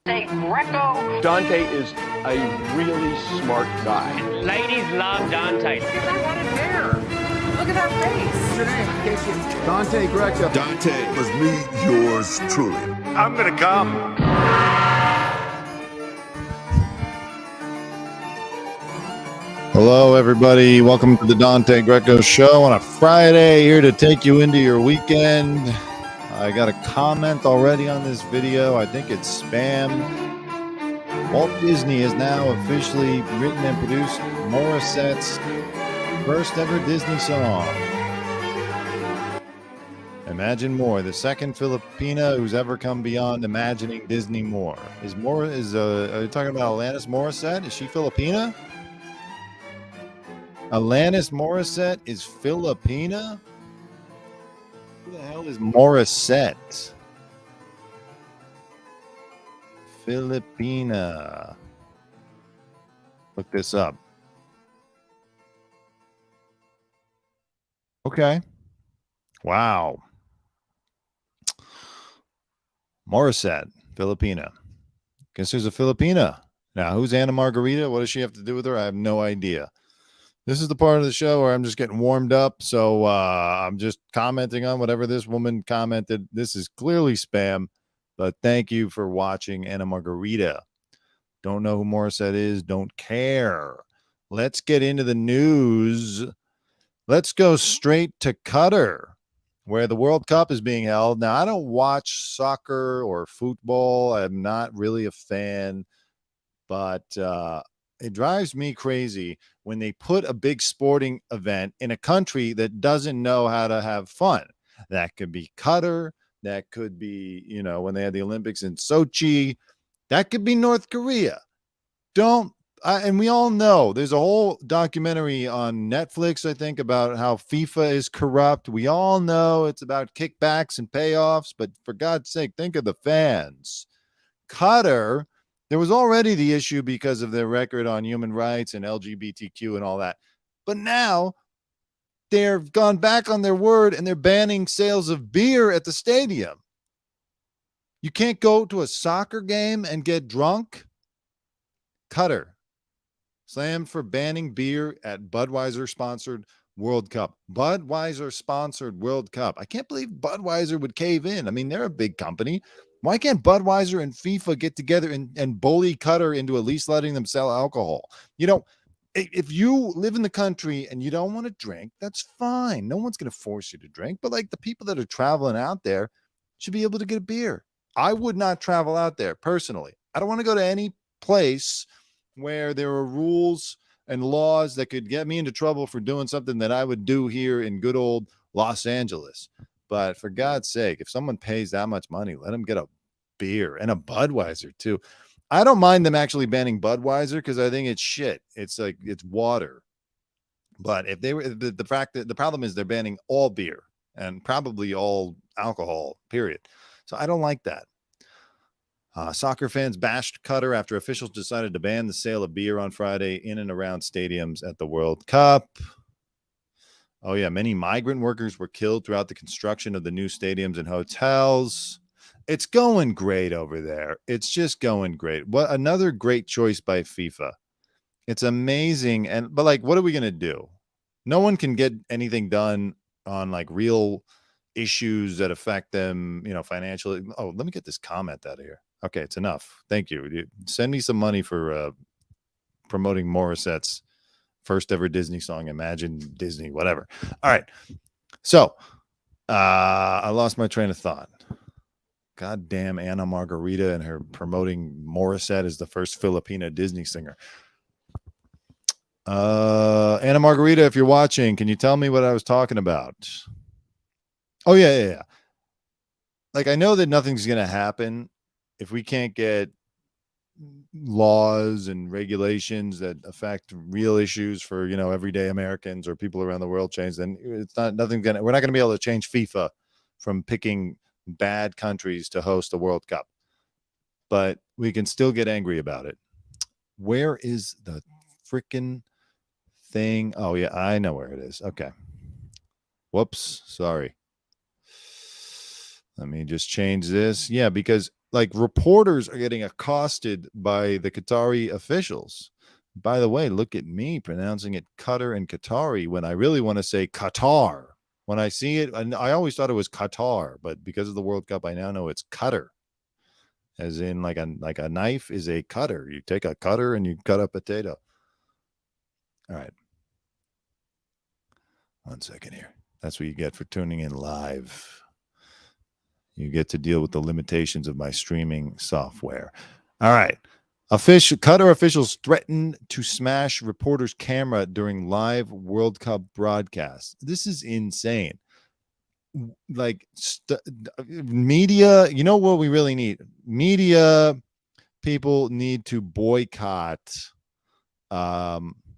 Dante Greco. Dante is a really smart guy. Ladies love Dante. He's not got a hair. Look at that face. What's your name, Casey? Dante Greco. Dante was me, yours truly. I'm gonna come. Hello, everybody. Welcome to the Dante Greco Show on a Friday, here to take you into your weekend. I got a comment already on this video. I think it's spam. Walt Disney has now officially written and produced Morissette's first ever Disney song. Imagine More, the second Filipina who's ever come beyond imagining Disney more. Are you talking about Alanis Morissette? Is she Filipina? Alanis Morissette is Filipina? Who the hell is Morissette? Filipina. Look this up. Okay. Wow. Morissette, Filipina. Guess there's a Filipina. Now, who's Anna Margarita? What does she have to do with her? I have no idea. This is the part of the show where I'm just getting warmed up, so I'm just commenting on whatever this woman commented. This is clearly spam, but thank you for watching Anna Margarita. Don't know who Morissette is, don't care. Let's get into the news. Let's go straight to Qatar, where the World Cup is being held. Now, I don't watch soccer or football. I'm not really a fan, but it drives me crazy when they put a big sporting event in a country that doesn't know how to have fun. That could be Qatar. That could be, when they had the Olympics in Sochi. That could be North Korea. And we all know there's a whole documentary on Netflix, I think, about how FIFA is corrupt. We all know it's about kickbacks and payoffs, but for God's sake, think of the fans. Qatar, there was already the issue because of their record on human rights and LGBTQ and all that. But now they've gone back on their word and they're banning sales of beer at the stadium. You can't go to a soccer game and get drunk. Qatar slammed for banning beer at Budweiser-sponsored World Cup. Budweiser-sponsored World Cup. I can't believe Budweiser would cave in. I mean, they're a big company. Why can't Budweiser and FIFA get together and bully Qatar into at least letting them sell alcohol? If you live in the country and you don't want to drink, that's fine. No one's going to force you to drink. But like the people that are traveling out there should be able to get a beer. I would not travel out there personally. I don't want to go to any place where there are rules and laws that could get me into trouble for doing something that I would do here in good old Los Angeles. But for God's sake, if someone pays that much money, let them get a beer and a Budweiser too. I don't mind them actually banning Budweiser because I think it's shit. It's water. But if they were the problem is they're banning all beer and probably all alcohol, period. So I don't like that. Soccer fans bashed Qatar after officials decided to ban the sale of beer on Friday in and around stadiums at the World Cup. Oh, yeah. Many migrant workers were killed throughout the construction of the new stadiums and hotels. It's going great over there. It's just going great. What another great choice by FIFA. It's amazing. But what are we going to do? No one can get anything done on real issues that affect them, financially. Oh, let me get this comment out of here. Okay, it's enough. Thank you. Send me some money for promoting Morissette's first ever Disney song, Imagine Disney, whatever. All right. So I lost my train of thought. Goddamn Anna Margarita and her promoting Morissette as the first Filipina Disney singer. Anna Margarita, if you're watching, can you tell me what I was talking about? Oh, yeah. I know that nothing's going to happen if we can't get laws and regulations that affect real issues for everyday Americans or people around the world change. Then we're not going to be able to change FIFA from picking bad countries to host the World Cup, but we can still get angry about it. Where is the freaking thing? Oh yeah, I know where it is. Okay, whoops, sorry. Let me just change this. Yeah, because like reporters are getting accosted by the Qatari officials. By the way, look at me pronouncing it Qatar and Qatari when I really want to say Qatar. When I see it, and I always thought it was Qatar, but because of the World Cup, I now know it's Qatar. As in like a knife is a cutter. You take a cutter and you cut a potato. All right. 1 second here. That's what you get for tuning in live. You get to deal with the limitations of my streaming software. All right. Qatar officials threatened to smash reporter's camera during live World Cup broadcast. This is insane. Like media, you know what we really need? Media people need to boycott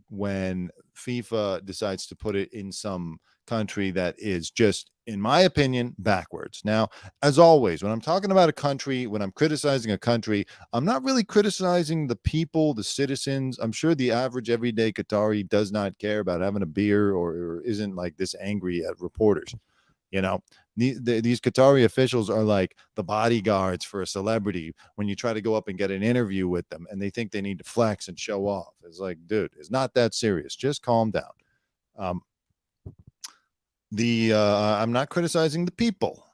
when FIFA decides to put it in some country that is just, in my opinion, backwards. Now, as always, when I'm talking about a country, when I'm criticizing a country, I'm not really criticizing the people, the citizens. I'm sure the average everyday Qatari does not care about having a beer or isn't like this angry at reporters. You know, these Qatari officials are like the bodyguards for a celebrity when you try to go up and get an interview with them and they think they need to flex and show off. It's like, dude, it's not that serious. Just calm down. I'm not criticizing the people.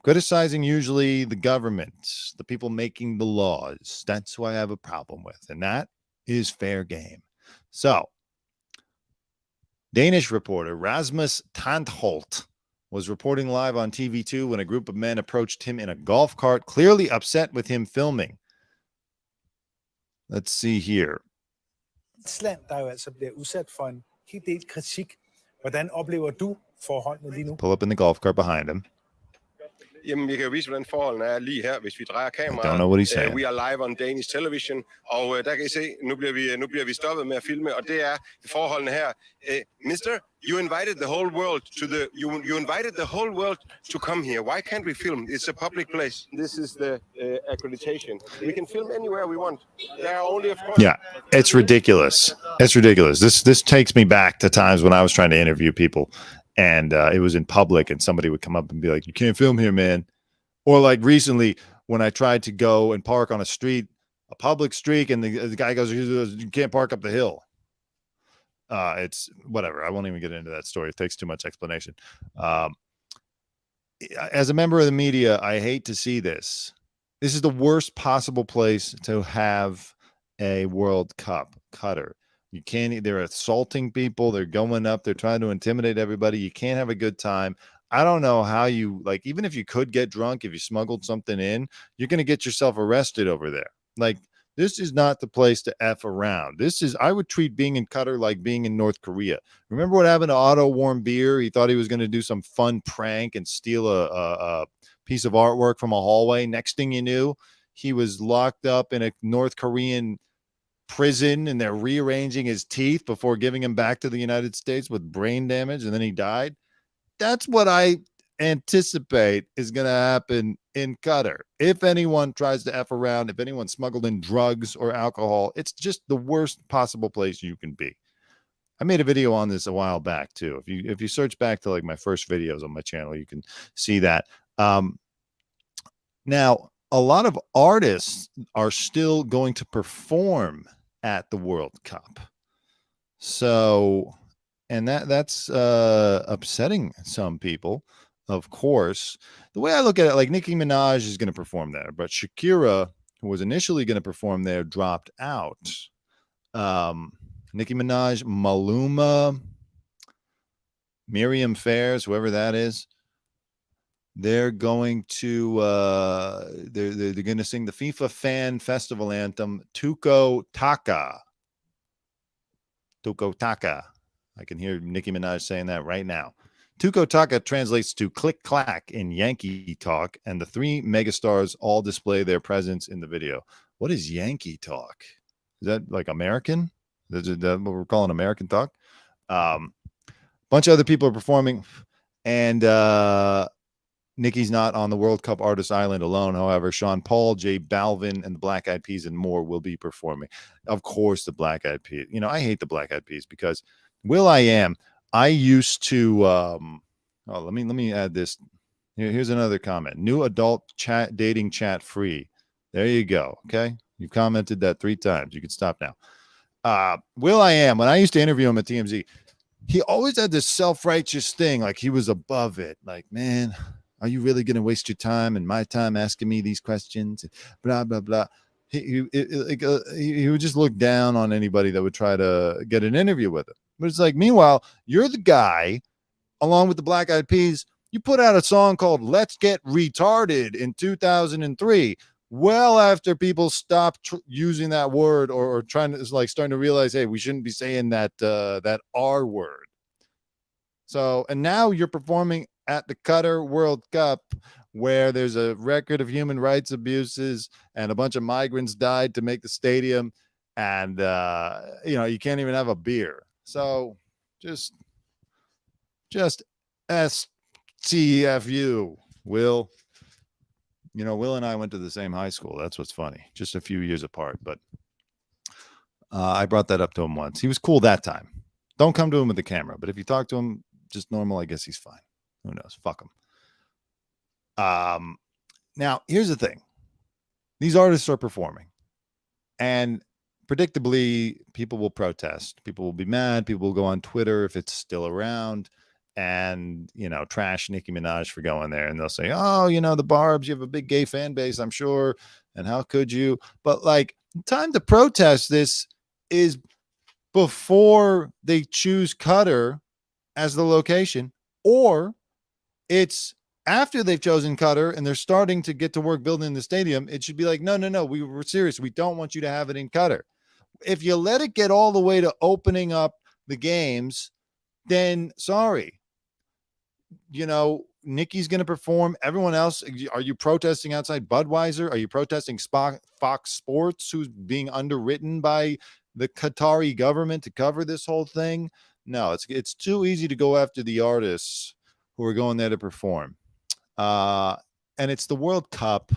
Criticizing usually the government, the people making the laws. That's who I have a problem with. And that is fair game. So, Danish reporter Rasmus Tandholt was reporting live on TV2 when a group of men approached him in a golf cart, clearly upset with him filming. Let's see here. Island, der jo altså bliver udsat for en helt del kritik. Hvordan oplever du forholdene lige nu? Pull up in the golf cart behind him. Jamen, vi kan jo vise, hvordan forholdene er lige her, hvis vi drejer kameraet. I don't know what he's saying. We are live on Danish television, og der kan I se, nu bliver vi stoppet med at filme, og det er forholdene her. Mister, you invited the whole world you invited the whole world to come here. Why can't we film? It's a public place. This is the accreditation. We can film anywhere we want. There are only, of course. Yeah, it's ridiculous. It's ridiculous. This takes me back to times when I was trying to interview people. And it was in public and somebody would come up and be like, you can't film here, man. Or like recently when I tried to go and park on a street, a public street, and the guy goes, you can't park up the hill. It's whatever. I won't even get into that story. It takes too much explanation. As a member of the media, I hate to see this. This is the worst possible place to have a World Cup. Qatar. You can't, they're assaulting people. They're going up. They're trying to intimidate everybody. You can't have a good time. I don't know how you, like, even if you could get drunk, if you smuggled something in, you're going to get yourself arrested over there. Like, this is not the place to F around. I would treat being in Qatar like being in North Korea. Remember what happened to Otto Warmbier? He thought he was going to do some fun prank and steal a piece of artwork from a hallway. Next thing you knew, he was locked up in a North Korean prison and they're rearranging his teeth before giving him back to the United States with brain damage, and then he died. That's what I anticipate is going to happen in Qatar. If anyone tries to F around, if anyone smuggled in drugs or alcohol, it's just the worst possible place you can be. I made a video on this a while back too. If you search back to like my first videos on my channel, you can see that. Now, a lot of artists are still going to perform at the World Cup. So, and that's upsetting some people, of course. The way I look at it, like Nicki Minaj is going to perform there, but Shakira, who was initially going to perform there, dropped out. Nicki Minaj, Maluma, Miriam Fairs, whoever that is, they're going to they're going to sing the FIFA fan festival anthem Tuko Taka. Tuko Taka. I can hear Nicki Minaj saying that right now. Tuko Taka translates to click clack in Yankee talk, and the three megastars all display their presence in the video. What is Yankee talk? Is that like American? Is that what we're calling American talk? Bunch of other people are performing, and Nicki's not on the World Cup Artist Island alone. However, Sean Paul, J Balvin, and the Black Eyed Peas and more will be performing. Of course, the Black Eyed Peas. You know, I hate the Black Eyed Peas because I used to let me add this Here's another comment. New adult chat dating chat free. There you go. Okay. You commented that 3 times. You can stop now. Will.i.am, when I used to interview him at TMZ, he always had this self-righteous thing, like he was above it. Like, man, are you really going to waste your time and my time asking me these questions? Blah, blah, blah. He would just look down on anybody that would try to get an interview with him. But it's like, meanwhile, you're the guy, along with the Black Eyed Peas, you put out a song called Let's Get Retarded in 2003. Well, after people stopped using that word or trying to, like, starting to realize, hey, we shouldn't be saying that R word. So, and now you're performing at the Qatar World Cup, where there's a record of human rights abuses and a bunch of migrants died to make the stadium, and you can't even have a beer. So, just SCFU, Will. Will and I went to the same high school. That's what's funny. Just a few years apart. But I brought that up to him once. He was cool that time. Don't come to him with the camera. But if you talk to him just normal, I guess he's fine. Who knows? Fuck him. Now, here's the thing. These artists are performing. And predictably, people will protest. People will be mad. People will go on Twitter if it's still around. And, trash Nicki Minaj for going there. And they'll say, oh, the Barbs, you have a big gay fan base, I'm sure. And how could you? But, time to protest this is before they choose Qatar as the location, or it's after they've chosen Qatar and they're starting to get to work building the stadium. It should be like, no, we were serious. We don't want you to have it in Qatar. If you let it get all the way to opening up the games, then sorry. Nikki's going to perform. Everyone else, are you protesting outside Budweiser? Are you protesting Fox Sports, who's being underwritten by the Qatari government to cover this whole thing? No, it's too easy to go after the artists who are going there to perform. And it's the World Cup.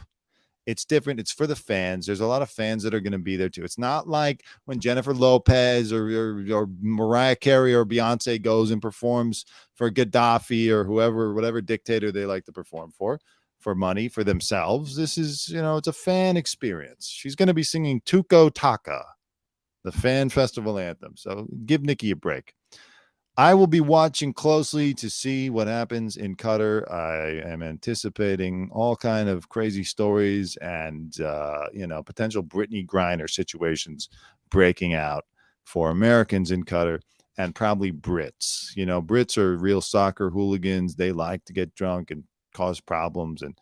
It's different. It's for the fans. There's a lot of fans that are going to be there too. It's not like when Jennifer Lopez or Mariah Carey or Beyonce goes and performs for Gaddafi or whatever dictator they like to perform for money for themselves. This is, it's a fan experience. She's going to be singing Tuko Taka, the fan festival anthem. So give Nikki a break. I will be watching closely to see what happens in Qatar. I am anticipating all kind of crazy stories and, potential Brittany Griner situations breaking out for Americans in Qatar and probably Brits. Brits are real soccer hooligans. They like to get drunk and cause problems. And,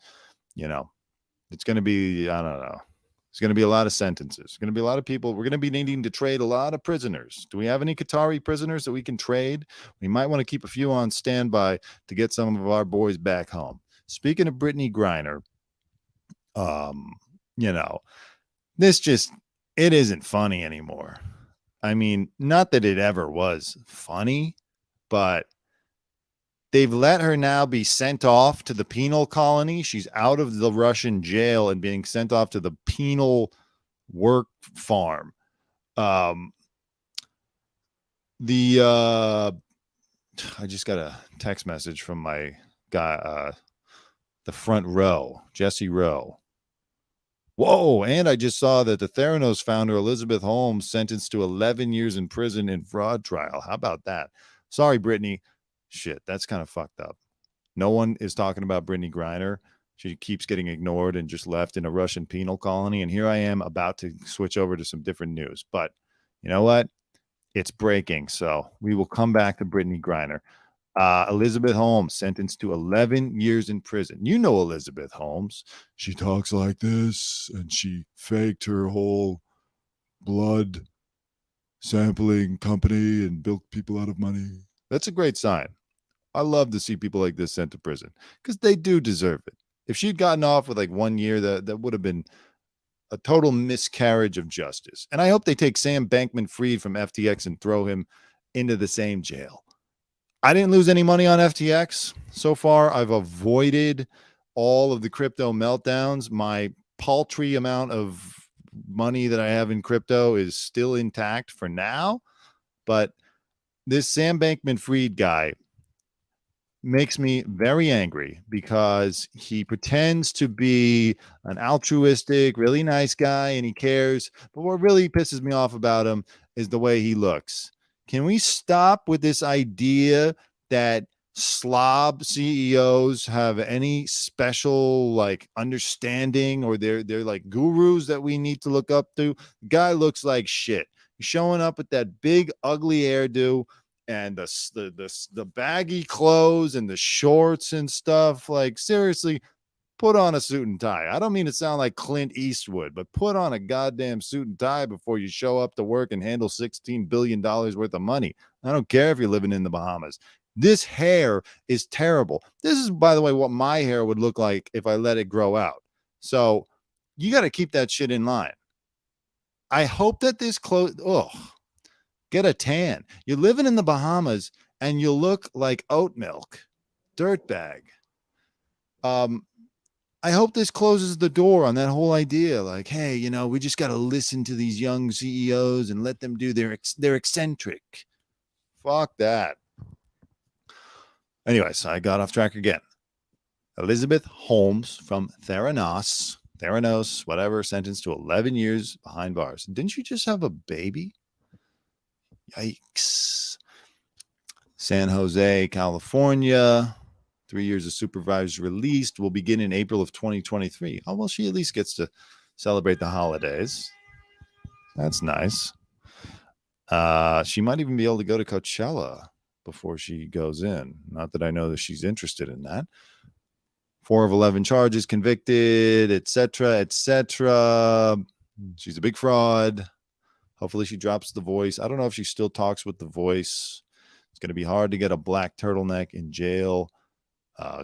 it's going to be, I don't know. There's going to be a lot of sentences. There's going to be a lot of people. We're going to be needing to trade a lot of prisoners. Do we have any Qatari prisoners that we can trade? We might want to keep a few on standby to get some of our boys back home. Speaking of Brittany Griner, it isn't funny anymore. I mean, not that it ever was funny, but they've let her now be sent off to the penal colony. She's out of the Russian jail and being sent off to the penal work farm. I just got a text message from my guy, the front row, Jesse Rowe. Whoa, and I just saw that the Theranos founder, Elizabeth Holmes, sentenced to 11 years in prison in fraud trial. How about that? Sorry, Brittany. Shit, that's kind of fucked up. No one is talking about Brittany Griner. She keeps getting ignored and just left in a Russian penal colony. And here I am about to switch over to some different news. But you know what? It's breaking. So we will come back to Brittany Griner. Elizabeth Holmes sentenced to 11 years in prison. You know Elizabeth Holmes. She talks like this, and she faked her whole blood sampling company and built people out of money. That's a great sign. I love to see people like this sent to prison because they do deserve it. If she'd gotten off with 1 year, that would have been a total miscarriage of justice. And I hope they take Sam Bankman-Fried from FTX and throw him into the same jail. I didn't lose any money on FTX so far. I've avoided all of the crypto meltdowns. My paltry amount of money that I have in crypto is still intact for now. But this Sam Bankman-Fried guy, makes me very angry because he pretends to be an altruistic, really nice guy and he cares. But what really pisses me off about him is the way he looks. Can we stop with this idea that slob CEOs have any special like understanding or they're like gurus that we need to look up to? The guy looks like shit. He's showing up with that big ugly hairdo and the baggy clothes and the shorts and stuff. Like, seriously, put on a suit and tie. I don't mean to sound like Clint Eastwood, but put on a goddamn suit and tie before you show up to work and handle $16 billion worth of money. I don't care if you're living in the Bahamas. This hair is terrible. This is, by the way, what my hair would look like if I let it grow out. So you got to keep that shit in line. I hope that this clothes, get a tan. You're living in the Bahamas and you look like oat milk, dirtbag. I hope this closes the door on that whole idea. Like, hey, you know, we just got to listen to these young CEOs and let them do they're eccentric. Fuck that. Anyways, I got off track again. Elizabeth Holmes from Theranos, whatever, sentenced to 11 years behind bars. Didn't she just have a baby? Yikes. San Jose, California. 3 years of supervised released will begin in April of 2023. Oh, well, she at least gets to celebrate the holidays. That's nice. She might even be able to go to Coachella before she goes in. Not that I know that she's interested in that. 4 of 11 charges, convicted, etc., etc. She's a big fraud. Hopefully she drops the voice. I don't know if she still talks with the voice. It's going to be hard to get a black turtleneck in jail.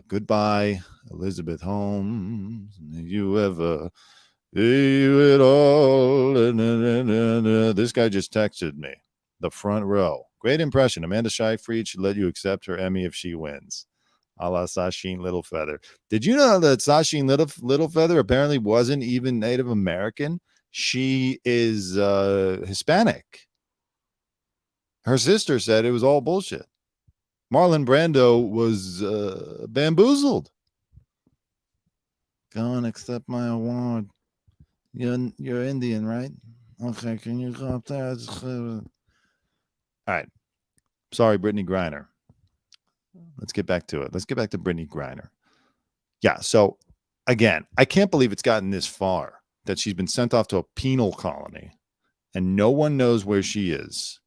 Goodbye, Elizabeth Holmes. You ever do it all? This guy just texted me. The front row. Great impression. Amanda Seyfried should let you accept her Emmy if she wins. A la Sasheen Littlefeather. Did you know that Sasheen Littlefeather apparently wasn't even Native American? She is Hispanic. Her sister said it was all bullshit. Marlon Brando was bamboozled. Go and accept my award. You're Indian, right? Okay, can you go up there? All right. Sorry, Brittany Griner. Let's get back to it. Let's get back to Brittany Griner. Yeah, so again, I can't believe it's gotten this far that she's been sent off to a penal colony and no one knows where she is.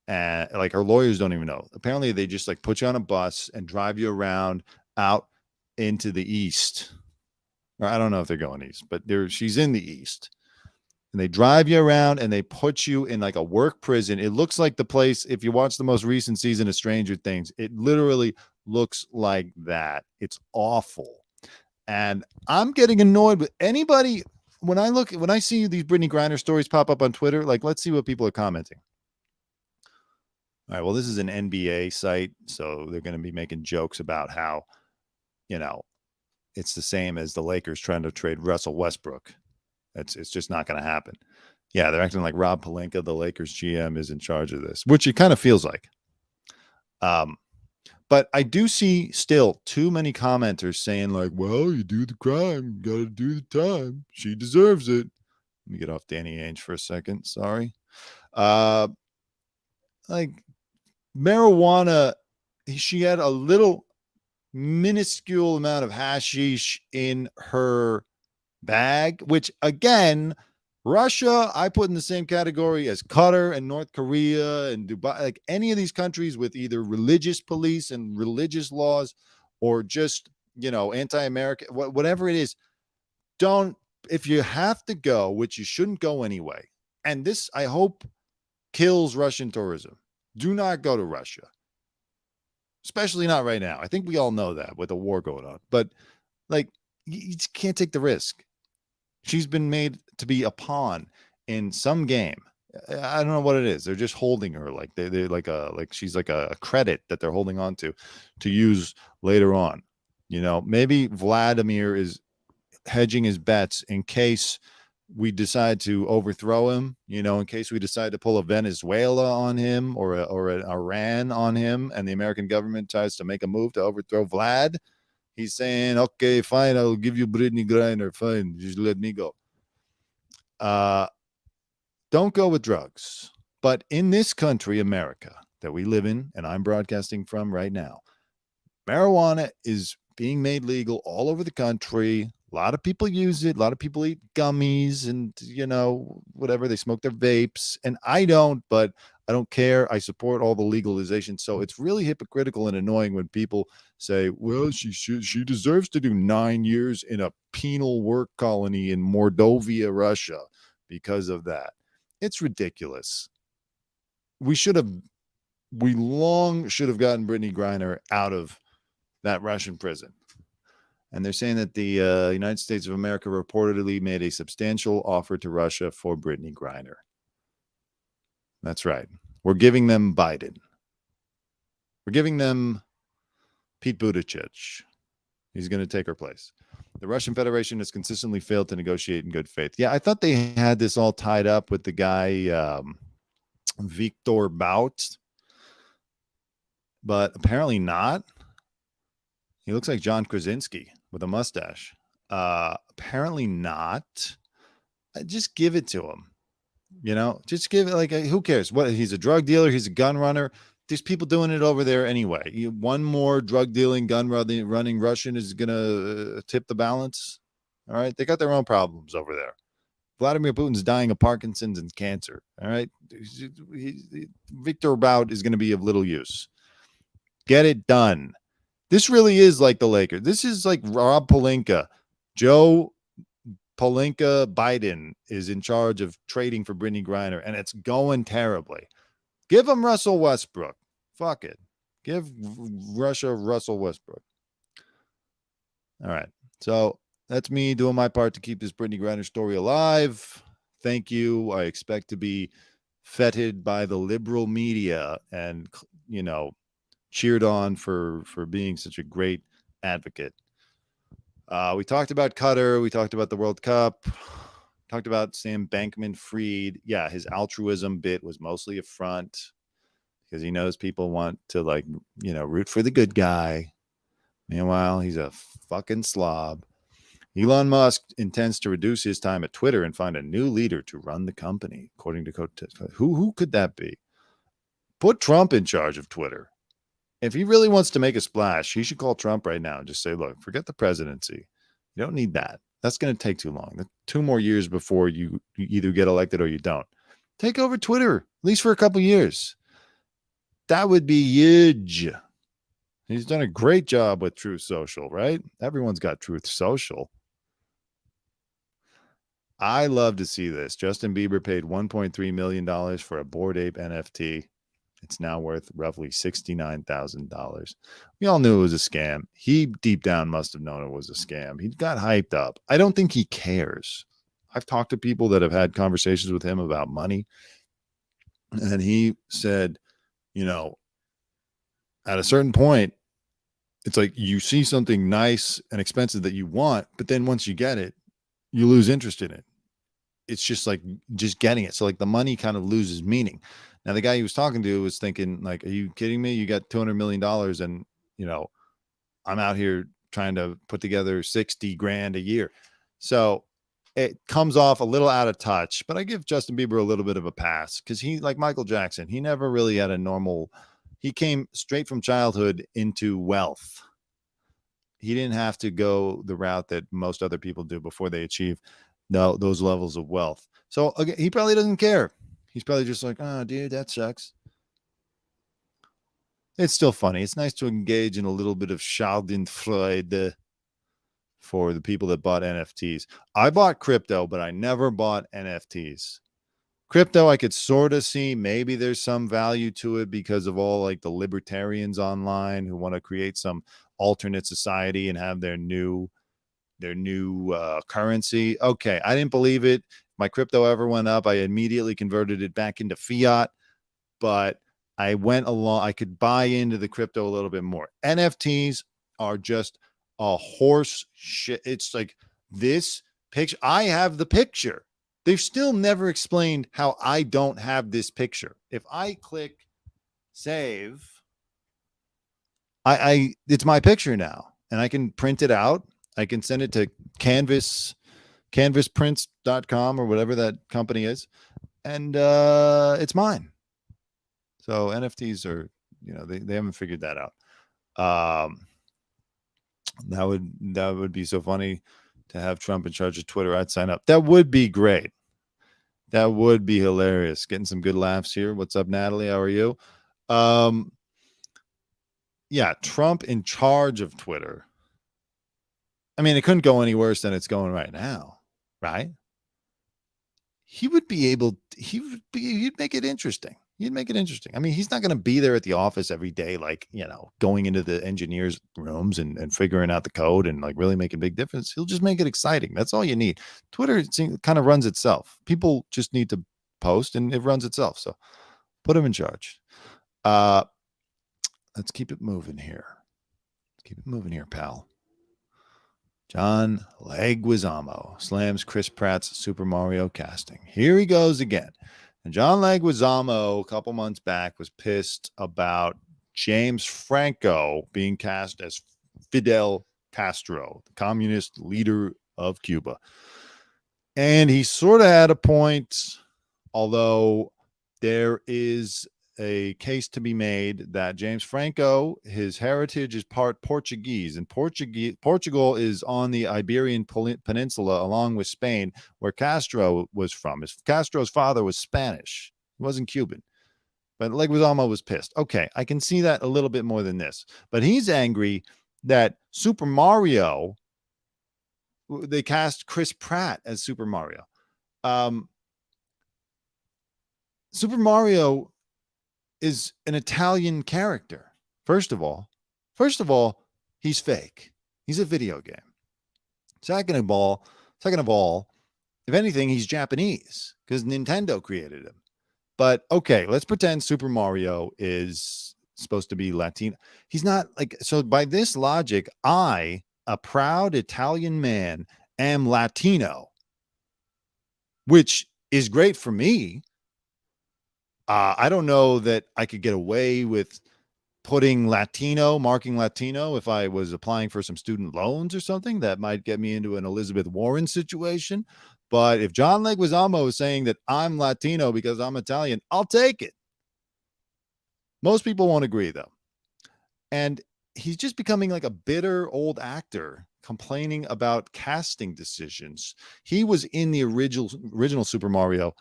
And like her lawyers don't even know. Apparently they just like put you on a bus and drive you around out into the east. Or I don't know if they're going east, but she's in the east. And they drive you around and they put you in like a work prison. It looks like the place, if you watch the most recent season of Stranger Things, it literally looks like that. It's awful. And I'm getting annoyed with anybody when I see these Brittany Griner stories pop up on Twitter. Like, let's see what people are commenting. All right, well, this is an NBA site, so they're going to be making jokes about how, you know, it's the same as the Lakers trying to trade Russell Westbrook. It's just not going to happen. Yeah, they're acting like Rob Pelinka, the Lakers GM, is in charge of this, which it kind of feels like. But I do see still too many commenters saying like, well, you do the crime, you got to do the time. She deserves it. Let me get off Danny Ainge for a second. Sorry. Like marijuana, she had a little minuscule amount of hashish in her bag, which again, Russia, I put in the same category as Qatar and North Korea and Dubai, like any of these countries with either religious police and religious laws or just, you know, anti-American, whatever it is. Don't, if you have to go, which you shouldn't go anyway. And this, I hope, kills Russian tourism. Do not go to Russia, especially not right now. I think we all know that with the war going on, but like, you just can't take the risk. She's been made to be a pawn in some game. I don't know what it is. They're just holding her like they're like she's like a credit that they're holding on to use later on. You know, maybe Vladimir is hedging his bets in case we decide to overthrow him, in case we decide to pull a Venezuela on him or an Iran on him, and the American government tries to make a move to overthrow Vlad, he's saying, okay, fine, I'll give you Brittany Griner. Fine, just let me go. Don't go with drugs. But in this country, America, that we live in, and I'm broadcasting from right now, marijuana is being made legal all over the country. A lot of people use it. A lot of people eat gummies and, whatever. They smoke their vapes. And I don't, but I don't care. I support all the legalization. So it's really hypocritical and annoying when people say, well, she deserves to do 9 years in a penal work colony in Mordovia, Russia because of that. It's ridiculous. We long should have gotten Brittany Griner out of that Russian prison. And they're saying that the United States of America reportedly made a substantial offer to Russia for Brittany Griner. That's right. We're giving them Biden. We're giving them Pete Buttigieg. He's going to take her place. The Russian Federation has consistently failed to negotiate in good faith. Yeah, I thought they had this all tied up with the guy, Viktor Bout, but apparently not. He looks like John Krasinski with a mustache. Apparently not. Just give it to him. Just give it who cares? What, he's a drug dealer. He's a gun runner. There's people doing it over there anyway. One more drug dealing, gun running Russian is going to tip the balance. All right. They got their own problems over there. Vladimir Putin's dying of Parkinson's and cancer. All right. Viktor Bout is going to be of little use. Get it done. This really is like the Lakers. This is like Rob Pelinka. Joe Pelinka Biden is in charge of trading for Brittany Griner, and it's going terribly. Give him Russell Westbrook. Fuck it. Give Russia Russell Westbrook. All right. So that's me doing my part to keep this Brittany Griner story alive. Thank you. I expect to be feted by the liberal media and, cheered on for being such a great advocate. We talked about Qatar. We talked about the World Cup. Talked about Sam Bankman-Fried. Yeah, his altruism bit was mostly a front because he knows people want to root for the good guy. Meanwhile, he's a fucking slob. Elon Musk intends to reduce his time at Twitter and find a new leader to run the company, according to who could that be? Put Trump in charge of Twitter. If he really wants to make a splash, he should call Trump right now and just say, look, forget the presidency. You don't need that. That's going to take too long. 2 more years before you either get elected or you don't. Take over Twitter, at least for a couple years. That would be huge. He's done a great job with Truth Social, right? Everyone's got Truth Social. I love to see this. Justin Bieber paid $1.3 million for a Bored Ape NFT. It's now worth roughly $69,000. We all knew it was a scam. He deep down must have known it was a scam. He got hyped up. I don't think he cares. I've talked to people that have had conversations with him about money. And he said, at a certain point, it's like you see something nice and expensive that you want, but then once you get it, you lose interest in it. It's just like just getting it. So the money kind of loses meaning. Now, the guy he was talking to was thinking, are you kidding me? You got $200 million and, I'm out here trying to put together 60 grand a year. So it comes off a little out of touch, but I give Justin Bieber a little bit of a pass because he, like Michael Jackson, he never really had he came straight from childhood into wealth. He didn't have to go the route that most other people do before they achieve those levels of wealth. So again, he probably doesn't care. He's probably just like, oh, dude, that sucks. It's still funny. It's nice to engage in a little bit of schadenfreude for the people that bought NFTs. I bought crypto, but I never bought NFTs. Crypto, I could sort of see maybe there's some value to it because of all the libertarians online who want to create some alternate society and have their new currency. Okay, I didn't believe it. My crypto ever went up, I immediately converted it back into fiat, but I went along. I could buy into the crypto a little bit more. NFTs are just a horse shit. It's like this picture. I have the picture. They've still never explained how I don't have this picture. If I click save, I it's my picture now, and I can print it out. I can send it to canvasprints.com or whatever that company is, and it's mine. So NFTs are, they haven't figured that out. That would be so funny to have Trump in charge of Twitter. I'd sign up. That would be great. That would be hilarious. Getting some good laughs here. What's up, Natalie? How are you? Yeah, Trump in charge of Twitter. I mean, it couldn't go any worse than it's going right now, right? He'd make it interesting. He'd make it interesting. I mean, he's not going to be there at the office every day, like, going into the engineers' rooms and figuring out the code and like really make a big difference. He'll just make it exciting. That's all you need. Twitter kind of runs itself. People just need to post and it runs itself. So put him in charge. Let's keep it moving here. Pal. John Leguizamo slams Chris Pratt's Super Mario casting. Here he goes again. And John Leguizamo, a couple months back, was pissed about James Franco being cast as Fidel Castro, the communist leader of Cuba. And he sort of had a point, although there is a case to be made that James Franco, his heritage is part Portuguese, and Portugal is on the Iberian Peninsula along with Spain, where Castro was from. Castro's father was Spanish. He wasn't Cuban. But Leguizamo was pissed. Okay, I can see that a little bit more than this. But he's angry that Super Mario, they cast Chris Pratt as Super Mario. Super Mario is an Italian character. First of all, he's fake. He's a video game. Second of all, if anything, he's Japanese because Nintendo created him. But okay, let's pretend Super Mario is supposed to be Latino. He's not so by this logic, I, a proud Italian man, am Latino, which is great for me. I don't know that I could get away with marking Latino if I was applying for some student loans or something. That might get me into an Elizabeth Warren situation. But if John Leguizamo is saying that I'm Latino because I'm Italian, I'll take it. Most people won't agree, though. And he's just becoming like a bitter old actor complaining about casting decisions. He was in the original Super Mario.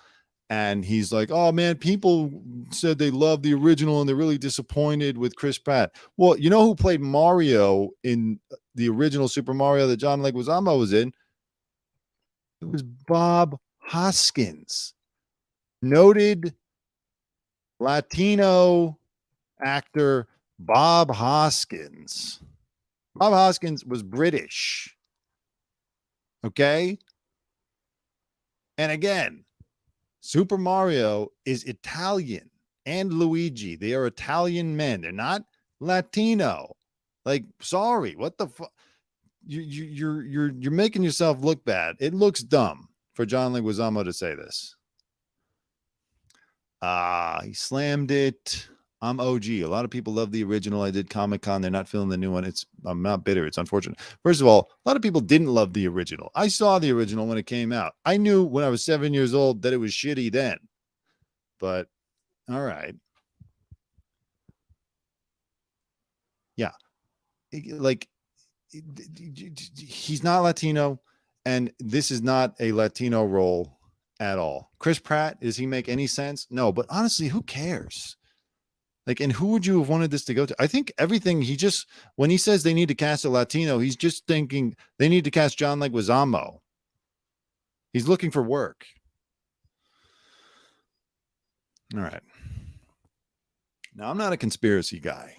And he's like, oh, man, people said they love the original and they're really disappointed with Chris Pratt. Well, you know who played Mario in the original Super Mario that John Leguizamo was in? It was Bob Hoskins, noted Latino actor Bob Hoskins. Bob Hoskins was British. Okay? And again, Super Mario is Italian and Luigi. They are Italian men. They're not Latino. Like, sorry, what the fuck? You're making yourself look bad. It looks dumb for John Leguizamo to say this. He slammed it. I'm OG. A lot of people love the original. I did Comic-Con. They're not feeling the new one. I'm not bitter. It's unfortunate. First of all, a lot of people didn't love the original. I saw the original when it came out. I knew when I was 7 years old that it was shitty then. But all right. Yeah. He's not Latino, and this is not a Latino role at all. Chris Pratt, does he make any sense? No, but honestly, who cares? And who would you have wanted this to go to? I think everything when he says they need to cast a Latino, he's just thinking they need to cast John Leguizamo. He's looking for work. All right. Now, I'm not a conspiracy guy,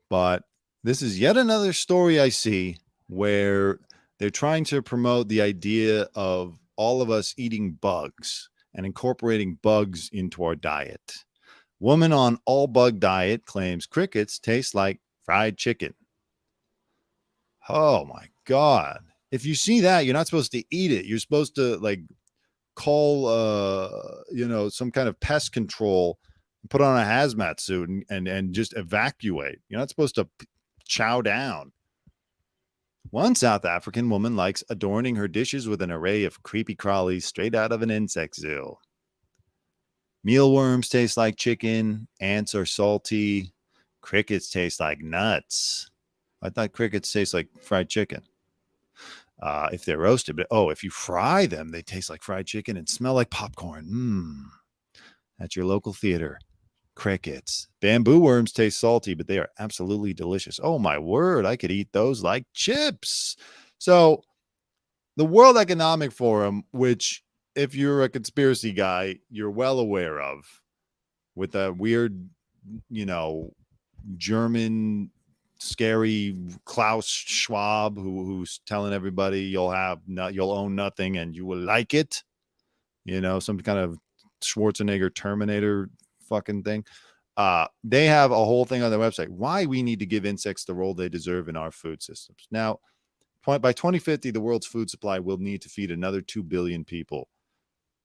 but this is yet another story I see where they're trying to promote the idea of all of us eating bugs and incorporating bugs into our diet. Woman on all bug diet claims crickets taste like fried chicken. Oh my God. If you see that, you're not supposed to eat it. You're supposed to call, some kind of pest control, put on a hazmat suit and just evacuate. You're not supposed to chow down. One South African woman likes adorning her dishes with an array of creepy crawlies straight out of an insect zoo. Mealworms taste like chicken. Ants are salty. Crickets taste like nuts. I thought crickets taste like fried chicken. If they're roasted, but if you fry them, they taste like fried chicken and smell like popcorn. At your local theater. Crickets. Bamboo worms taste salty, but they are absolutely delicious. Oh my word, I could eat those like chips. So the World Economic Forum, which if you're a conspiracy guy, you're well aware of, with a weird, German scary Klaus Schwab who's telling everybody you'll own nothing and you will like it. Some kind of Schwarzenegger Terminator fucking thing. They have a whole thing on their website why we need to give insects the role they deserve in our food systems. Now, by 2050, the world's food supply will need to feed another 2 billion people.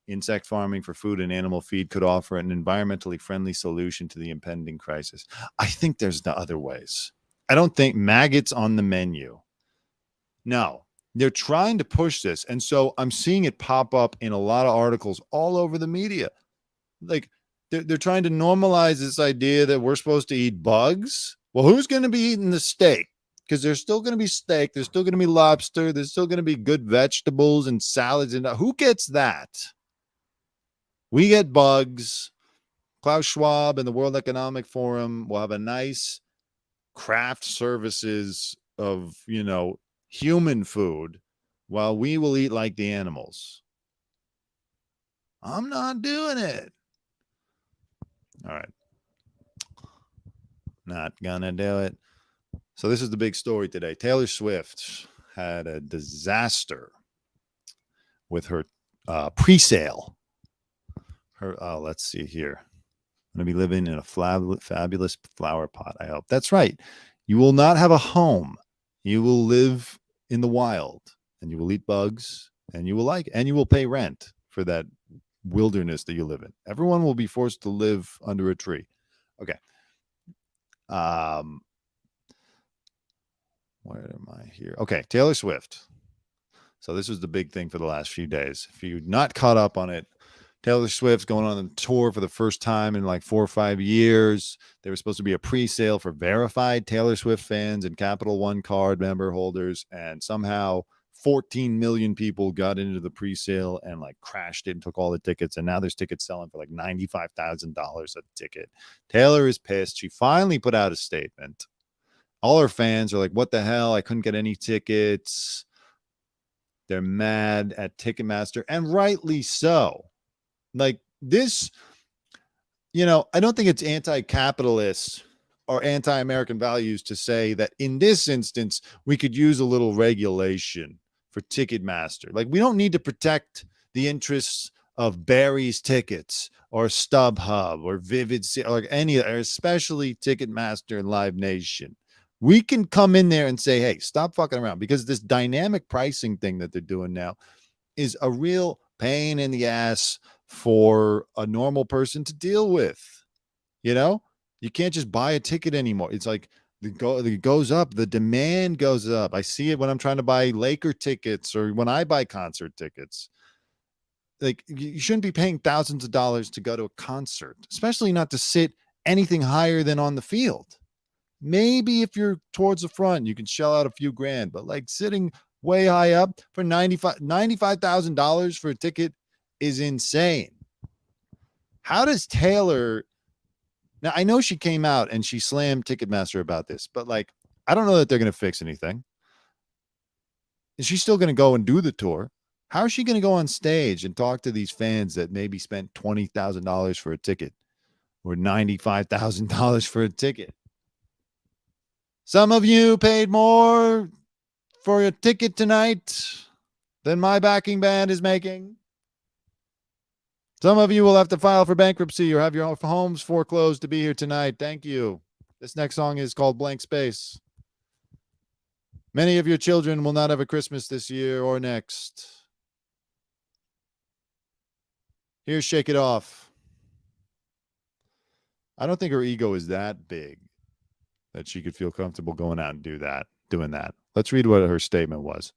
Insect farming for food and animal feed could offer an environmentally friendly solution to the impending crisis. I think there's the other ways. I don't think maggots on the menu. No, they're trying to push this. And so I'm seeing it pop up in a lot of articles all over the media. Like, they're trying to normalize this idea that we're supposed to eat bugs. Well, who's going to be eating the steak? Because there's still going to be steak. There's still going to be lobster. There's still going to be good vegetables and salads. And who gets that? We get bugs. Klaus Schwab and the World Economic Forum will have a nice craft services of, human food while we will eat like the animals. I'm not doing it. All right. Not gonna do it. So this is the big story today. Taylor Swift had a disaster with her pre-sale. Let's see here. I'm going to be living in a fabulous flower pot, I hope. That's right. You will not have a home. You will live in the wild, and you will eat bugs, and you will and you will pay rent for that wilderness that you live in. Everyone will be forced to live under a tree. Okay. Where am I here? Okay, Taylor Swift. So this was the big thing for the last few days. If you're not caught up on it, Taylor Swift's going on a tour for the first time in like 4 or 5 years. There was supposed to be a pre-sale for verified Taylor Swift fans and Capital One card member holders, and somehow 14 million people got into the pre-sale and like crashed it and took all the tickets. And now there's tickets selling for like $95,000 a ticket. Taylor is pissed. She finally put out a statement. All her fans are like, what the hell? I couldn't get any tickets. They're mad at Ticketmaster, and rightly so. Like this, I don't think it's anti-capitalist or anti-American values to say that in this instance, we could use a little regulation for Ticketmaster. Like, we don't need to protect the interests of Barry's Tickets or StubHub or Vivid or any, or especially Ticketmaster and Live Nation. We can come in there and say, hey, stop fucking around, because this dynamic pricing thing that they're doing now is a real pain in the ass for a normal person to deal with. You can't just buy a ticket anymore. It's like it goes up. The demand goes up. I see it when I'm trying to buy Laker tickets or when I buy concert tickets. Like, you shouldn't be paying thousands of dollars to go to a concert, especially not to sit anything higher than on the field. Maybe if you're towards the front, you can shell out a few grand, but like sitting way high up for $95,000 for a ticket is insane. How does Taylor... Now, I know she came out and she slammed Ticketmaster about this, but like, I don't know that they're going to fix anything. Is she still going to go and do the tour? How is she going to go on stage and talk to these fans that maybe spent $20,000 for a ticket or $95,000 for a ticket? Some of you paid more for a ticket tonight than my backing band is making. Some of you will have to file for bankruptcy or have your homes foreclosed to be here tonight. Thank you. This next song is called Blank Space. Many of your children will not have a Christmas this year or next. Here's Shake It Off. I don't think her ego is that big that she could feel comfortable going out and doing that. Let's read what her statement was.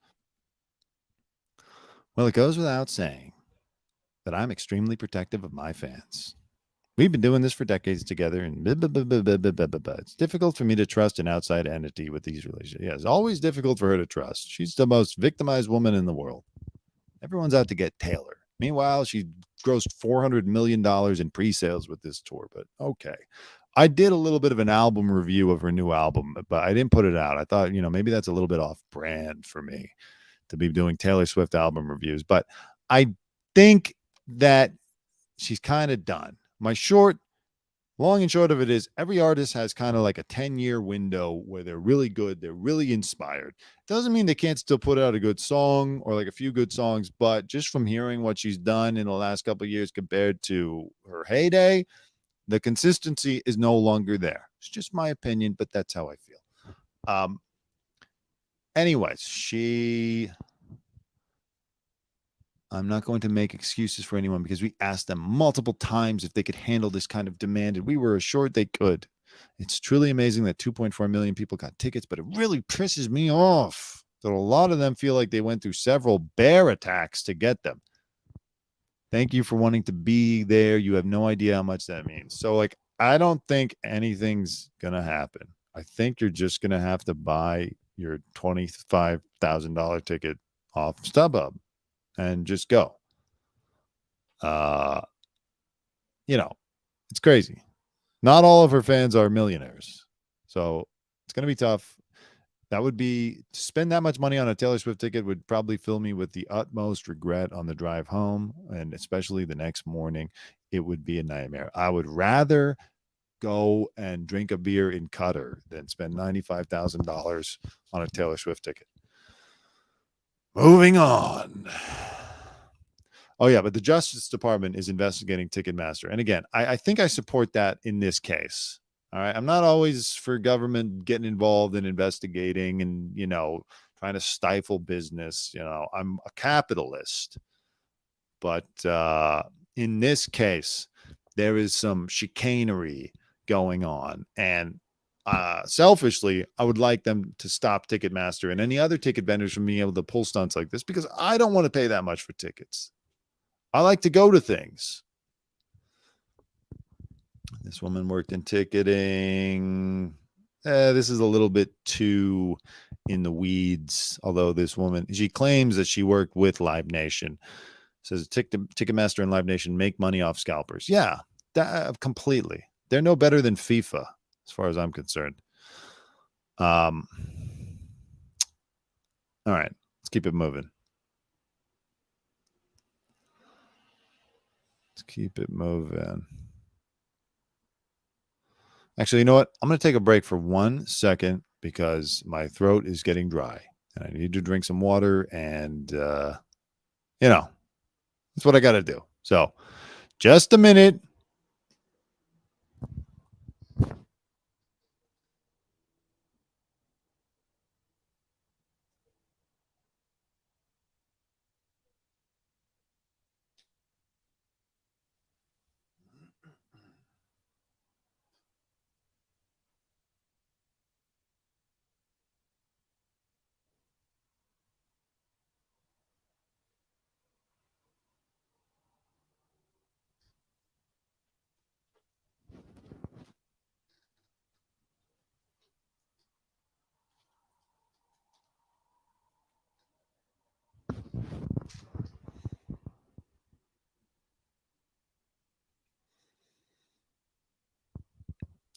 Well, it goes without saying that I'm extremely protective of my fans. We've been doing this for decades together, and it's difficult for me to trust an outside entity with these relationships. Yeah, it's always difficult for her to trust. She's the most victimized woman in the world. Everyone's out to get Taylor. Meanwhile, she grossed $400 million in pre-sales with this tour, but okay. I did a little bit of an album review of her new album, but I didn't put it out. I thought, maybe that's a little bit off brand for me to be doing Taylor Swift album reviews, but I think that she's kind of done. Long and short of it is every artist has kind of like a 10-year window where they're really good. They're really inspired. Doesn't mean they can't still put out a good song or like a few good songs, but just from hearing what she's done in the last couple of years compared to her heyday, the consistency is no longer there. It's just my opinion, but that's how I feel. Anyways, I'm not going to make excuses for anyone because we asked them multiple times if they could handle this kind of demand, and we were assured they could. It's truly amazing that 2.4 million people got tickets, but it really pisses me off that a lot of them feel like they went through several bear attacks to get them. Thank you for wanting to be there. You have no idea how much that means. So, I don't think anything's going to happen. I think you're just going to have to buy your $25,000 ticket off StubHub and just go. It's crazy. Not all of her fans are millionaires. So it's going to be tough. That would be, to spend that much money on a Taylor Swift ticket would probably fill me with the utmost regret on the drive home. And especially the next morning, it would be a nightmare. I would rather go and drink a beer in Qatar than spend $95,000 on a Taylor Swift ticket. Moving on. Oh, yeah, but the Justice Department is investigating Ticketmaster. And again, I think I support that in this case. All right. I'm not always for government getting involved in investigating and, trying to stifle business. I'm a capitalist. But in this case, there is some chicanery going on. And selfishly, I would like them to stop Ticketmaster and any other ticket vendors from being able to pull stunts like this, because I don't want to pay that much for tickets. I like to go to things. This woman worked in ticketing. This is a little bit too in the weeds. Although this woman, she claims that she worked with Live Nation. Says Ticketmaster and Live Nation make money off scalpers. Yeah, completely. They're no better than FIFA, as far as I'm concerned. All right, let's keep it moving. Let's keep it moving. Actually, you know what? I'm going to take a break for 1 second because my throat is getting dry and I need to drink some water, and that's what I got to do. So just a minute.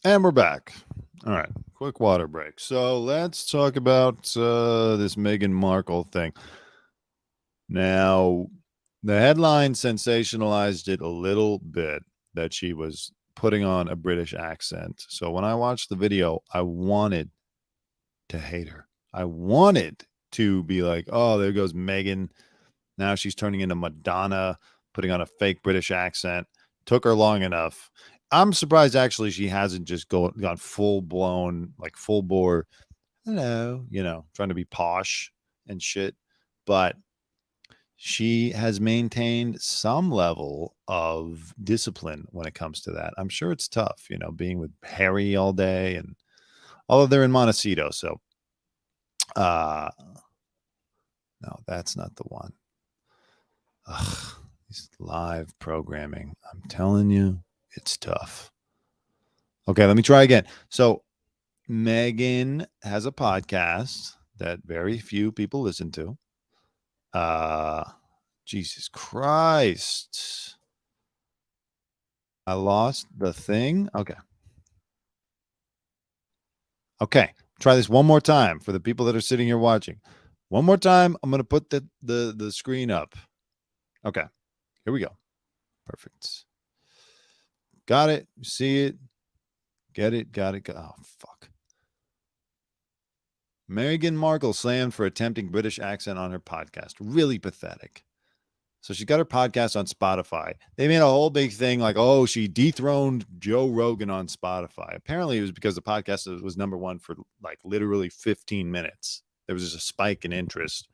And we're back. All right, quick water break. So let's talk about this Meghan Markle thing. Now, the headline sensationalized it a little bit that she was putting on a British accent. So when I watched the video, I wanted to hate her. I wanted to be like, oh, there goes Meghan. Now she's turning into Madonna, putting on a fake British accent. Took her long enough. I'm surprised, actually, she hasn't just gone full-blown, like full-bore, hello, trying to be posh and shit. But, she has maintained some level of discipline when it comes to that. I'm sure it's tough, being with Harry all day, and although they're in Montecito. So, no, that's not the one. Ugh, this live programming. I'm telling you, it's tough. Okay, let me try again. So, Meghan has a podcast that very few people listen to. Jesus Christ. I lost the thing. Okay. Try this one more time for the people that are sitting here watching. One more time. I'm going to put the screen up. Okay. Here we go. Perfect. Got it. See it. Get it. Got it. Oh, fuck. Meghan Markle slammed for attempting British accent on her podcast. Really pathetic. So she got her podcast on Spotify. They made a whole big thing like, oh, she dethroned Joe Rogan on Spotify. Apparently it was because the podcast was number one for like literally 15 minutes. There was just a spike in interest.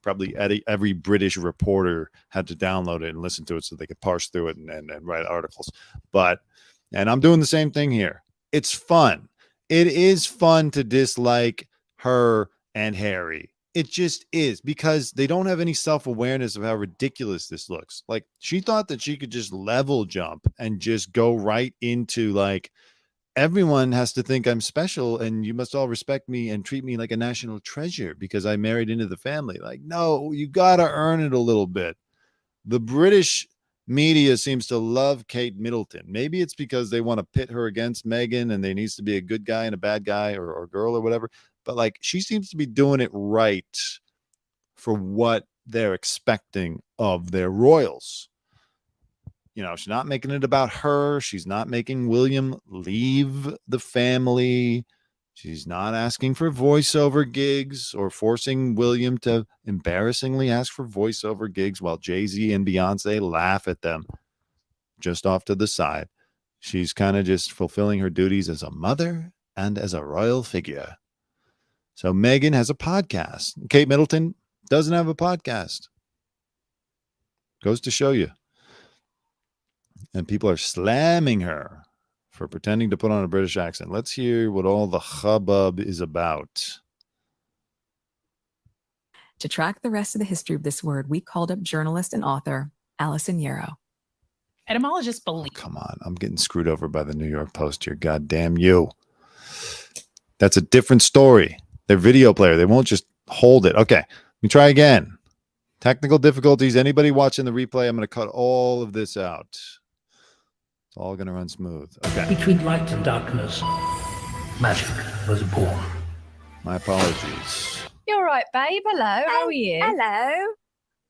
Probably every British reporter had to download it and listen to it so they could parse through it and write articles. And I'm doing the same thing here. It's fun. It is fun to dislike her and Harry. It just is, because they don't have any self-awareness of how ridiculous this looks. Like, she thought that she could just level jump and just go right into like, everyone has to think I'm special and you must all respect me and treat me like a national treasure because I married into the family. Like, no, you got to earn it a little bit. The British media seems to love Kate Middleton. Maybe it's because they want to pit her against Meghan and there needs to be a good guy and a bad guy or girl or whatever. But like, she seems to be doing it right for what they're expecting of their royals. She's not making it about her. She's not making William leave the family. She's not asking for voiceover gigs or forcing William to embarrassingly ask for voiceover gigs while Jay-Z and Beyonce laugh at them just off to the side. She's kind of just fulfilling her duties as a mother and as a royal figure. So Meghan has a podcast. Kate Middleton doesn't have a podcast. Goes to show you. And people are slamming her for pretending to put on a British accent. Let's hear what all the hubbub is about. To track the rest of the history of this word, we called up journalist and author Alison Yarrow. Etymologists believe. Come on, I'm getting screwed over by the New York Post here. God damn you. That's a different story. Their video player, they won't just hold it. Okay, let me try again. Technical difficulties. Anybody watching the replay, I'm going to cut all of this out. It's all going to run smooth. Okay. Between light and darkness, magic was born. My apologies. You're right, babe. Hello. How are you? Hello.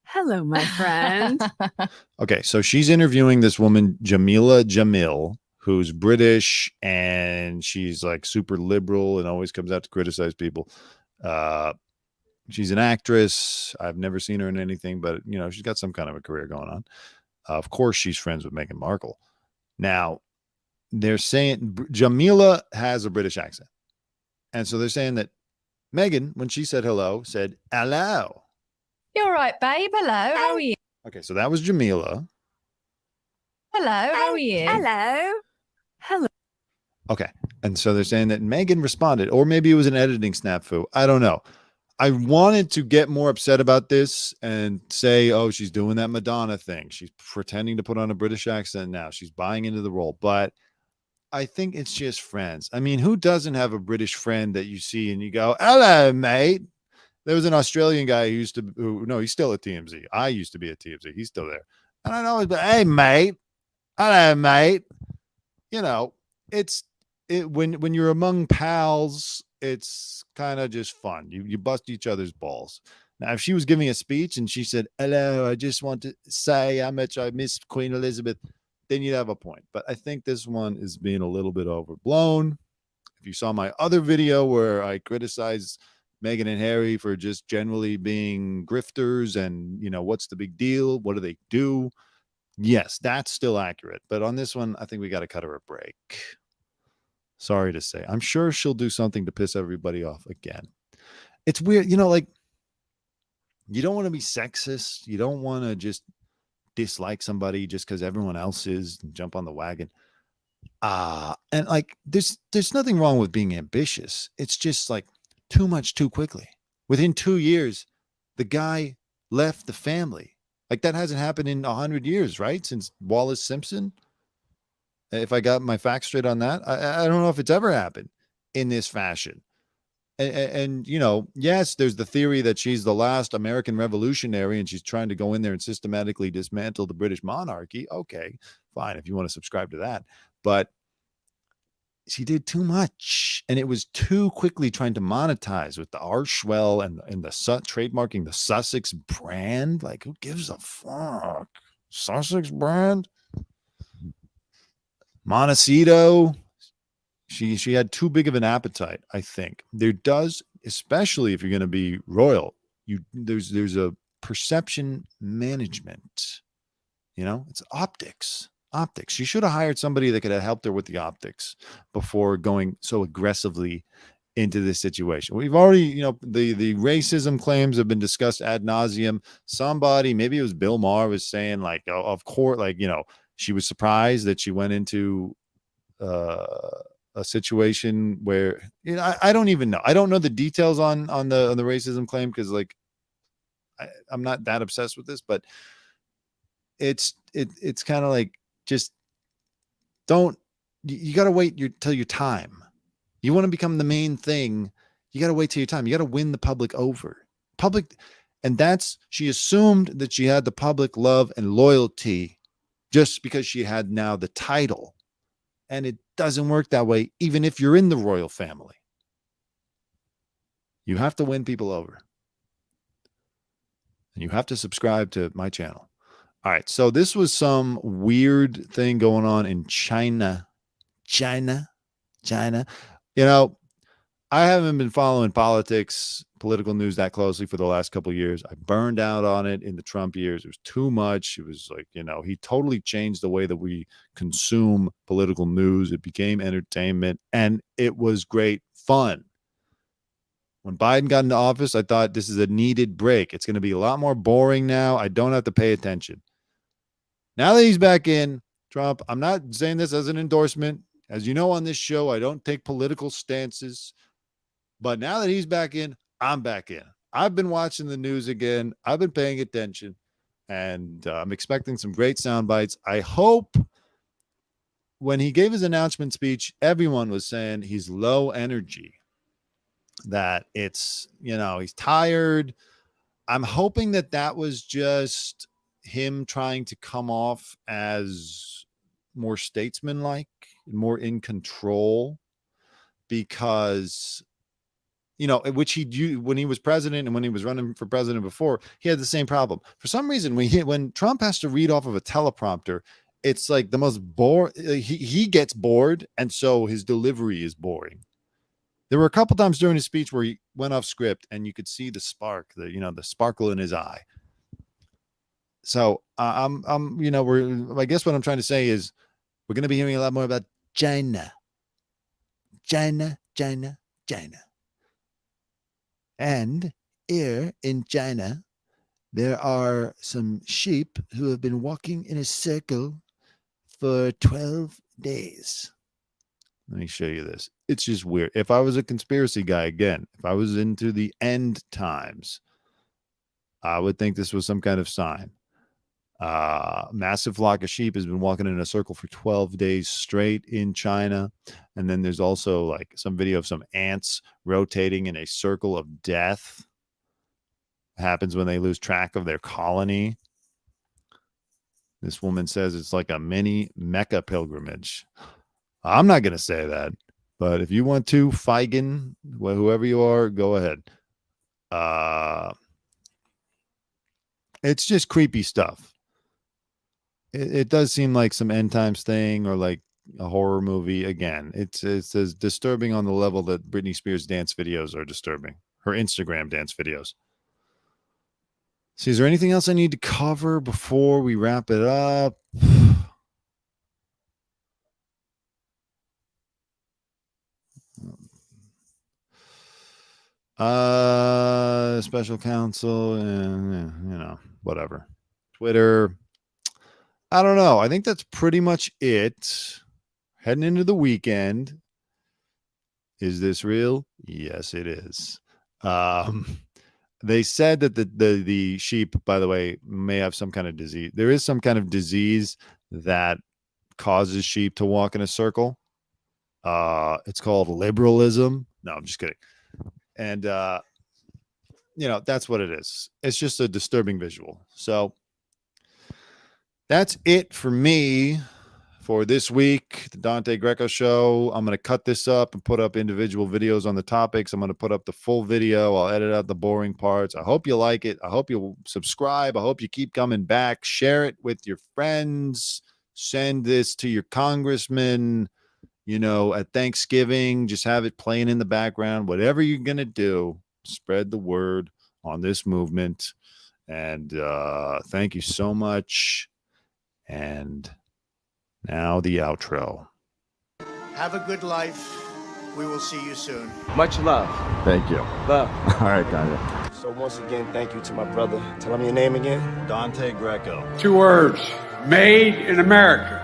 Hello, my friend. Okay, so she's interviewing this woman, Jamila Jamil, who's British, and she's like super liberal and always comes out to criticize people. She's an actress. I've never seen her in anything, but she's got some kind of a career going on. Of course, she's friends with Meghan Markle. Now, they're saying Jamila has a British accent. And so they're saying that Meghan, when she said hello, said hello. You're right, babe. Hello. How are you? Okay, so that was Jamila. Hello. How are you? Hello. Hello. Okay, and so they're saying that Meghan responded, or maybe it was an editing snafu. I don't know. I wanted to get more upset about this and say, oh, she's doing that Madonna thing. She's pretending to put on a British accent now. She's buying into the role. But I think it's just friends. I mean, who doesn't have a British friend that you see and you go, hello, mate? There was an Australian guy who used to, no, he's still at TMZ. I used to be at TMZ. He's still there. And I know, hey, mate. Hello, mate. When you're among pals, it's kind of just fun. You bust each other's balls. Now, if she was giving a speech and she said, hello, I just want to say how much I missed Queen Elizabeth, then you'd have a point. But I think this one is being a little bit overblown. If you saw my other video where I criticized Meghan and Harry for just generally being grifters and, what's the big deal? What do they do? Yes, that's still accurate. But on this one, I think we got to cut her a break. Sorry to say. I'm sure she'll do something to piss everybody off again. It's weird. You don't want to be sexist. You don't want to just dislike somebody just because everyone else is and jump on the wagon. And like there's nothing wrong with being ambitious. It's just like too much too quickly. Within 2 years, the guy left the family. Like that hasn't happened in 100 years, right? Since Wallace Simpson. If I got my facts straight on that, I don't know if it's ever happened in this fashion. And you know, yes, there's the theory that she's the last American revolutionary and she's trying to go in there and systematically dismantle the British monarchy. Okay, fine, if you want to subscribe to that. But she did too much, and it was too quickly trying to monetize with the Archwell and the trademarking the Sussex brand. Like, who gives a fuck? Sussex brand? Montecito. She had too big of an appetite, I think. There does, especially if you're going to be royal, there's a perception management. You know, it's optics. Optics. She should have hired somebody that could have helped her with the optics before going so aggressively into this situation. We've already, you know, the racism claims have been discussed ad nauseum. Somebody, maybe it was Bill Maher, was saying like, oh, of course, like, you know, she was surprised that she went into a situation where, you know, I don't even know. I don't know the details on the racism claim because like I'm not that obsessed with this, but it's kind of like just don't. You got to wait till your time. You want to become the main thing. You got to wait till your time. You got to win the public over. And that's, she assumed that she had the public love and loyalty just because she had now the title. And it doesn't work that way, even if you're in the royal family. You have to win people over. And you have to subscribe to my channel. All right, so this was some weird thing going on in China. China. You know, I haven't been following political news that closely for the last couple of years. I burned out on it in the Trump years. It was too much. It was like, you know, he totally changed the way that we consume political news. It became entertainment, and it was great fun. When Biden got into office, I thought this is a needed break. It's going to be a lot more boring now. I don't have to pay attention. Now that he's back in, Trump, I'm not saying this as an endorsement. As you know, on this show, I don't take political stances. But now that he's back in, I'm back in. I've been watching the news again. I've been paying attention, and I'm expecting some great sound bites. I hope when he gave his announcement speech, everyone was saying he's low energy, that it's, you know, he's tired. I'm hoping that was just him trying to come off as more statesman-like, more in control, because, you know, which he do when he was president and when he was running for president before, he had the same problem. For some reason, when Trump has to read off of a teleprompter, it's like the most boring. He gets bored, and so his delivery is boring. There were a couple times during his speech where he went off script, and you could see the spark, the sparkle in his eye. So I guess what I'm trying to say is we're going to be hearing a lot more about China. And here in China, there are some sheep who have been walking in a circle for 12 days. Let me show you this. It's just weird. If I was a conspiracy guy, again, if I was into the end times, I would think this was some kind of sign. Massive flock of sheep has been walking in a circle for 12 days straight in China. And then there's also like some video of some ants rotating in a circle of death. It happens when they lose track of their colony. This woman says it's like a mini Mecca pilgrimage. I'm not going to say that, but if you want to, Feigen, whoever you are, go ahead. It's just creepy stuff. It does seem like some end times thing or like a horror movie. Again, it's as disturbing on the level that Britney Spears dance videos are disturbing. Her Instagram dance videos. See, is there anything else I need to cover before we wrap it up? Special counsel, and whatever. Twitter. I don't know. I think that's pretty much it. Heading into the weekend. Is this real? Yes, it is. They said that the sheep, by the way, may have some kind of disease. There is some kind of disease that causes sheep to walk in a circle. It's called liberalism. No, I'm just kidding. And that's what it is. It's just a disturbing visual. So that's it for me for this week, the Dante Greco Show. I'm going to cut this up and put up individual videos on the topics. I'm going to put up the full video. I'll edit out the boring parts. I hope you like it. I hope you subscribe. I hope you keep coming back. Share it with your friends. Send this to your congressman, at Thanksgiving. Just have it playing in the background. Whatever you're going to do, spread the word on this movement. And thank you so much. And now the outro. Have a good life. We will see you soon. Much love. Thank you. Love. All right, Dante. So once again, thank you to my brother. Tell him your name again. Dante Greco. 2 words. Made in America.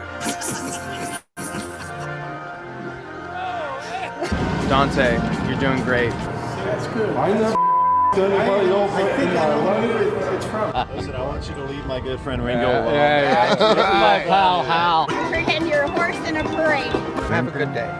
Dante, you're doing great. That's good. I never anybody over. I think I know where it's from. Listen, I want you to leave my good friend Ringo alone. Yeah. Pal, Hal. Pretend you're a horse in a parade. Have a good day.